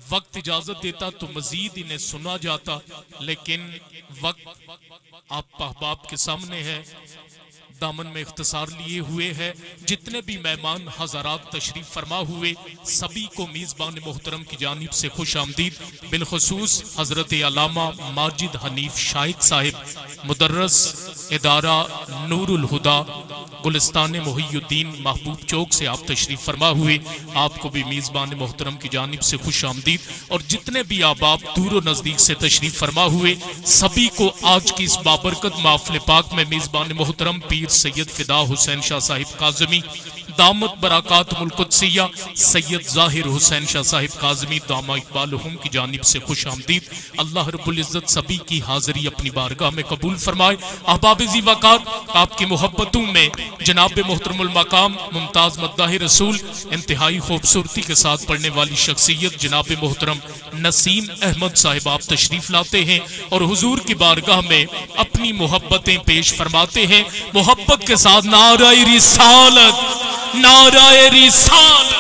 वक्त इजाजत देता तो मजीद इन्हें सुना जाता, लेकिन वक्त आप अहबाब के सामने है, दामन में इख्तिसार लिए हुए है। जितने भी मेहमान हज़रात तशरीफ फरमा हुए सभी को मीज़बान मोहतरम की जानिब से खुश आमदीद। बिलखसूस हजरत अल्लामा माजिद हनीफ शाहिद साहिब, मुदर्रस इदारा नूरुल हुदा, गुलिस्तान मोहियुद्दीन महबूब चौक से आप तशरीफ फरमा हुए, आपको भी मीज़बान मोहतरम की जानिब से खुश आमदीद। और जितने भी आबाब दूर व नज़दीक से तशरीफ फरमा हुए सभी को आज की इस बाबरकत महफ़िल पाक में मीज़बान मोहतरम पीर सैयद फिदा हुसैन शाह साहिब काज़मी दामत बरक़ात मुल्कुद्सिया सैयद ज़ाहिर हुसैन शाह साहिब काज़मी दामा इक़बालहुम की जानिब से खुश आमदीद। अल्लाह रब्बुल इज़्ज़त सभी की हाज़िरी अपनी बारगाह में कबूल फरमाए। अहबाब ज़ी वक़ार, आपकी मोहब्बतों में जनाब मोहतरमुल मकाम मुमताज़ मद्दाह रसूल इंतहाई खूबसूरती के साथ पढ़ने वाली शख्सियत जनाब मोहतरम नसीम अहमद साहिब आप तशरीफ लाते हैं और हुजूर की बारगाह में अपनी मोहब्बतें पेश फरमाते हैं। मोहब्बत के साथ नाराए रिसालत, नाराए रिसालत।